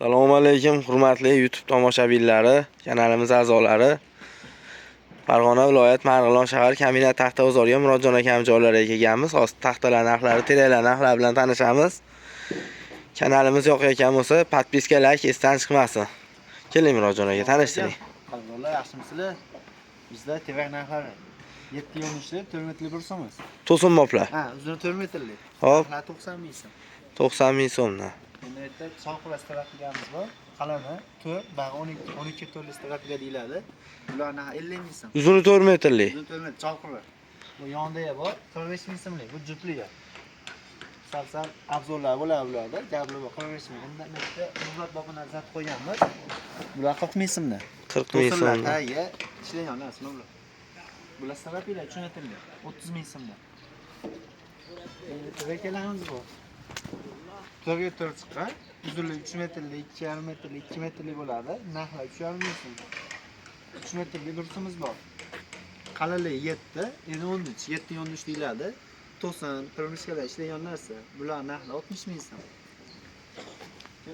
Assalomu alaykum, hurmatli YouTube tomoshabinlari, kanalimiz a'zolari. Farg'ona viloyat Marg'ilon shahar Kamina taxta bozoriga Murodjon akam joylariga kelganmiz. Hozir taxtalar narxlari, tiralar narxlari bilan tanishamiz. Kanalimiz yoqayotgan bo'lsa, podpiska, like esdan chiqmasin. Keling Murodjon aka, tanishtiring. Alloh yaxshimisizlar? Bizda tevak narxlari 7 yo'nishli 4 metrli bir so'mmiz. To'sin moplar. Ha, uzuni 4 metrli. Hop, 90 ming so'm. 90 ming so'mdan. Endi yerda soqlas tarafiganimiz bor. Qalami 4 va 12 to'rtli tarafiga deyiladi. Bularni 50 ming so'm. Uzuni 4 metrli. Uzun 4 metr choqlar. Bu yonida bor 45 ming so'mlik. Bu jupliga. Sal abzorlar bo'ladi bularda. Gaplar bor 45 ming. Endi bitta Murod bobolar zat qo'yganmiz. Bular 40 ming so'mdan. 40 ming so'mdan. Ha, ishlagan narsa bular. Bular tarafilar tushunatili 30 ming so'mdan. Endi tevaklarimiz bor. 4 chiqqan, uzunligi 3 metrli, 2,5 metrli, 2 metrli bo'ladi. Narxlar 3,5 ming so'm. 3 metrli dursimiz bor. Qalinligi 7, endi 13, 7 yo'nish deyiladi. To'sin, pirmishkalar ishlagan narsa. Bular narxlar 60 ming so'm.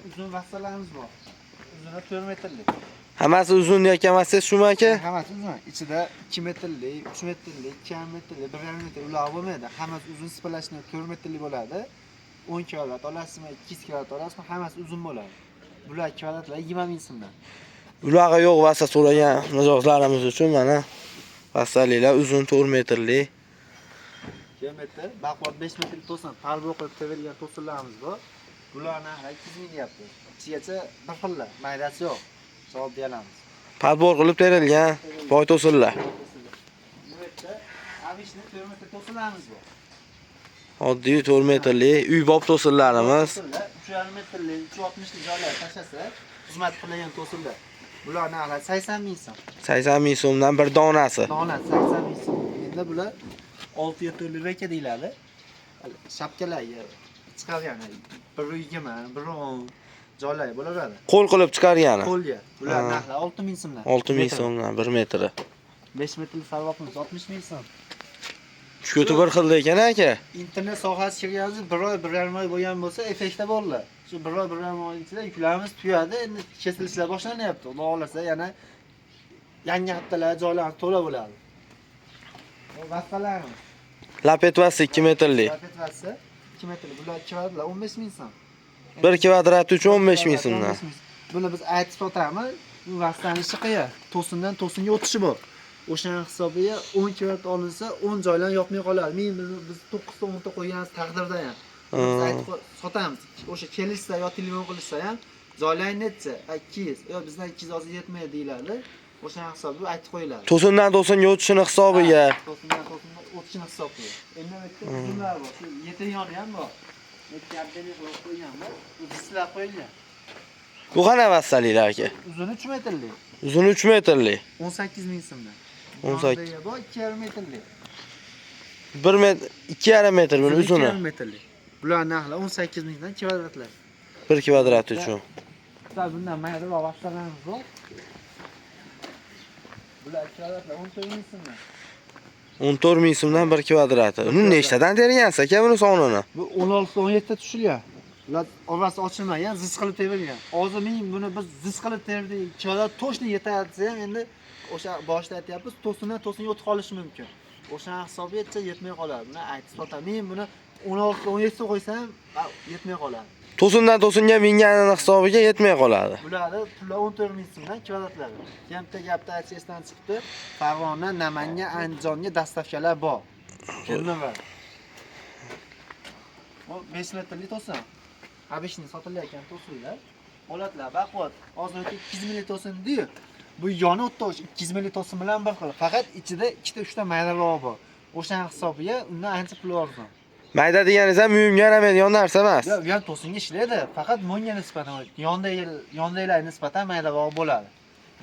Uzun vassalarimiz bor. Uzuni 4 metrli. Hammasi uzun yakamasez shumi aka? Hammasi uzun. Ichida 2 metrli, 3 metrli, 2,5 metrli, 1,5 metrli ular bo'lmaydi. Hammasi uzun sipalashni 4 metrli bo'ladi. 10 kvadrat olasizmi, 200 kvadrat olasizmi, hammasi uzun bo'ladi. Bular kvadratlar 20 ming so'mdan. Ularga yo'q vassa so'ragan mijozlarimiz uchun mana vassaliklar uzun 4 metrli. 2 metr, baquvvat 5 metrli to'sin, palbo qilib terilgan to'sinlarimiz bor. Bularni 200 ming deyapti. Ichigacha bir xilla, maydasi yo'q. Javob beramiz. Padbor qilib terilgan boy to'sinlar. Bu yerda avishni 4 metr to'sinlarimiz bor. Oddiy 4 metrli uy-bob to'sinlarimiz. 3,5 metrli, 360 joylar tashlasa, xizmat qilingan to'sinlar. Bular narxi 80 ming so'm. 80 ming so'mdan bir donasi. Donasi 80 ming so'm. Endi bular 6 to'rtli reka deyiladi. Shapkalar chiqargan 120, 110 joylar bo'laveradi. Qo'l qilib chiqargani. Qo'lga. Bular narxi 6 ming so'mdan. 6 ming so'mdan 1 metri. 5 metrli sarvoqimiz 60 ming so'm. Shuti bir xilda ekan aka. Internet sohasiga kirganimiz 1 oy, 1,5 oy bo'lgan bo'lsa, effektda bo'ldi. Shu 1 oy, 1,5 oy ichida yuklarimiz tugadi. Endi kesilishlar boshlanyapti. Xudo xolasa yana yangi haftalar joylar to'la bo'ladi. Bu vassalarimiz. Lapet vassa 2 metrli. Lapet vassa 2 metrli. Bular kvadratlar 15 ming so'm. 1 kvadrat uchun 15 ming so'mdan. Buni biz aytib sotamiz. Bu vassani ishi qiyin. To'sindan to'singa o'tishi bor. O'shaning hisobiga 10 kvadrat olinsa 10 joylar yopmay qoladi. Biz 9 ta 10 ta qo'yganimiz taqdirda ham. Biz aytib sotamiz. O'sha kelishsa yo telefon qilishsa ham joylar netsa 200 yo bizdan 200 hozir yetmaydi deyiladi. O'shaning hisobiga aytib qo'yiladi. To'sindan to'singa o'tishini hisobiga. To'sindan to'singa o'tishini hisobiga. Endi bu yerda uzunlar bor. Shu yetayoni ham bor. Yetkazib qo'yganmiz. Bu dislab qo'yilgan. Bu qana vassaliklar aka? Uzuni 3 metrli. Uzuni 3 metrli. 18 ming so'mdan. 18. Bu 2,5 metrli. 1 metr, 2,5 metr buni uzuni. 2,5 metrli. Bular narxi 18 mingdan kvadratlar. 1 kvadrat uchun. Bundan mayda va vassalarimiz bor. Bular kvadratlar 14 ming so'mdan. 14 ming so'mdan 1 kvadrati. Uni nechtadan tergansiz aka buni sonini? Bu 16-17 ta tushilgan. Ular orasi ochilmagan, ziz qilib terilgan. Hozir men buni biz ziz qilib terdik. Kvadrat to'shni yetadi desa ham endi o'sha boshida aytyapmiz, to'sindan to'singa o'tib qolishi mumkin. O'sha hisobigacha yetmay qoladi. Buni aytib sotaman. Men buni 16-17 ta qo'ysam yetmay qoladi. To'sindan to'singa minganini hisobiga yetmay qoladi. Bularni pullar 14 ming so'mdan kvadratlari. Kamta gapda aytishdan chiqdi. Farg'ona, Namangan, Andijonga dastavkalar bor. Kelmalar. Bu 5 metrli to'sin. Abishni sotilayotgan to'sinlar. Holatlar baquvvat. Hozir 200 ming to'sin diyor. Bu yoni o'tda 200 ming to'sin bilan bir xil. Faqat ichida 2 ta 3 ta maydaroq bor. O'shaning hisobiga undan ancha pul arzon. Mayda deganingiz ham uyumga yaramaydigan narsa emas. Yo'q, bu ham to'singa ishlaydi. Faqat mo'nga nisbatan, yondagilar nisbatan maydaroq bo'ladi.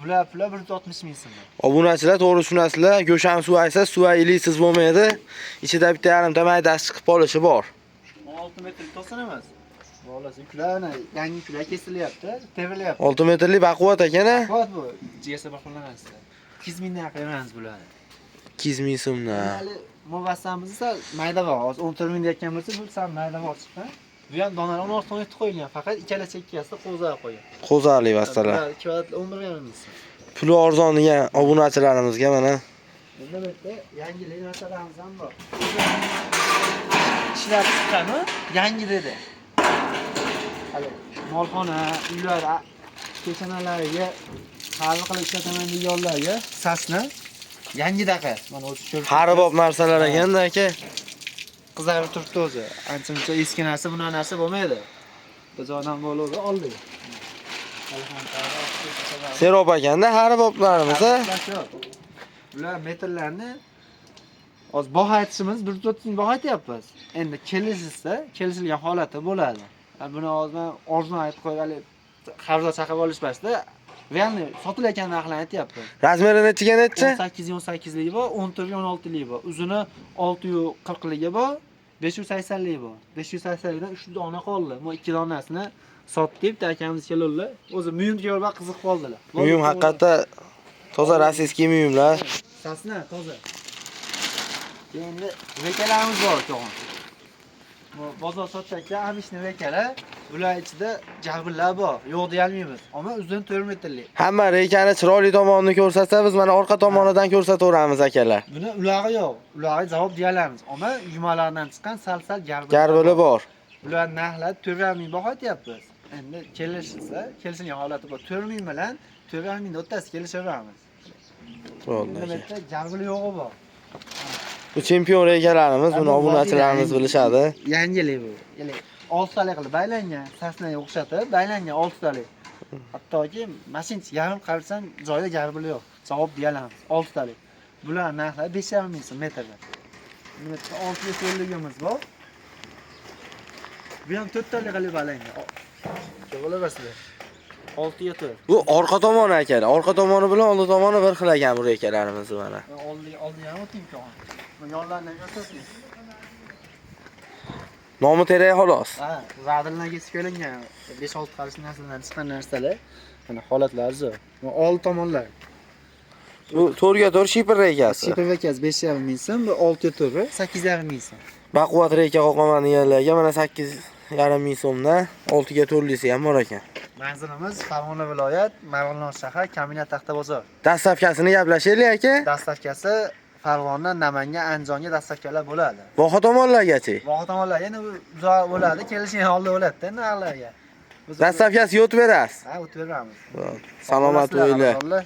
Bular pullar 160 ming so'm. Obunachilar to'g'ri tushunasizlar. Go'sham suv aysa, suv ilisiz bo'lmaydi. Ichida bitta yarimta maydasi chiqib qolishi bor. 16 metrli to'sin emas. Bo'lasa yuklarni yangi yuklar kesilyapti, terilyapti. 6 metrli baquvvat ekan-a? Baquvvat bu. Jiyasa baholanasiz. 200 mingdan qilamiz bularni. 200 ming so'mdan. Hali movassamiz esa maydaroq. Hozir 14 ming deyotgan bo'lsa, bu ham maydaroq chiqqan. Bu ham donlar 16 ton etib qo'yilgan, faqat ikkala chekkasida qo'za qo'ygan. Qo'zali vastalar. 2.11 ming. Puli arzon degan obunachilarimizga mana Bunda bitta yangilik narsalarimiz ham bor. Ishlab chiqqani yangi dedi. Hali molxona, uylar, kechanalariga hal qilib ishlataman deganlarga sasni yangi daqa. Mana o'sha ko'rib. haribob narsalar ekanda aka. Qizarib turibdi o'zi. Ancha-muncha eski narsa, bunaqa narsa bo'lmaydi. Biz odam bo'ladi, oldi. Serob ekanda hariboblarimiz. Ular metrlarni hozir baho aytishimiz 130 ming baho aytyapmiz. Endi kelishilgan holati bo'ladi. Buni hozir arzon aytib qo'yaylik. Qarzdor chaqib olishmasda realni sotilayotgan narxlarni aytyapmiz. Razmeri nechiga nechi? 18 lik bor, 14 16 lik bor. Uzuni 640 ligi bor, 580 lik bor. 580 likdan 3 dona qoldi. Bu 2 donasini sotdik, akamiz keldilar. O'zi muyum ko'rib qiziq qoldilar. Muyum haqiqatda toza rossiyskiy muyumlar. Sasna toza. Endi vekalarimiz bor to'g'on. Bu bozor sotishda amishni vekala, ular ichida jabirlar bor. Yo'q deya olmaymiz. Ammo uzun 4 metrlik. Hamma rekani chiroyli tomonini ko'rsatsa, biz mana orqa tomonidan ko'rsataveramiz akalar. Buni ularga yo'q. Ularga javob deya olamiz. Ammo yumalardan chiqqan sal-sal Garbili bor. Ular narxlar 4,5 ming baho aytyapmiz. Endi kelishilgan holati bor. 4 ming bilan 4,5 mingda o'ttasi kelishaveramiz. Bo'ldi. Endi jarbili yo'g'i bor. Bu chempion rekalarimiz, buni obunachilarimiz bilishadi. Yangilik bu. Ya'ni 6 talik qilib baylangan, sasnaga o'xshatib baylangan 6 talik. Hattoki mashinchi yarim qarasam joyida garbili yo'q. Javob beramiz 6 talik. Bular narxlari 5,5 ming so'm metrda. Bunda 6 so'mligimiz bor. Bu ham 4 talik qilib baylangan. Cho'g'lamasizlar. 6 ga 4. Bu orqa tomoni akalar. Orqa tomoni bilan old tomoni bir xil ekan bu rekalarimiz mana. Oldi ham o'ting to'g'on. Bu yonlarni ko'rsatdim. Nomi terak xolos. Ha, radillarga sikolangan 5-6 qarish narsalardan chiqqan narsalar. Mana holatlar zo'r. Bu old tomonlar. Bu 4 ga 4 shipper rekasi. Shipper rekasi 5,5 ming so'm, bu 6 ga 4 8,5 ming so'm. Baquvvat reka qoqaman deganlarga mana 8,5 ming so'mdan 6 ga 4lisi ham bor ekan. Manzilimiz Farg'ona viloyat, Marg'ilon shahar, Kaminat Taxta bozor. Dastavkasini gaplashaylik aka. Dastavkasi Farg'ona, Namangan, Andijonga dastavkalar bo'ladi. Voha tomonlargachi. Voha tomonlar yana uzoq bo'ladi, kelishgan holda bo'ladi-da narxlarga. Dastavkasi yotib berasiz. Ha, o'tib beramiz. Salomat o'ylar.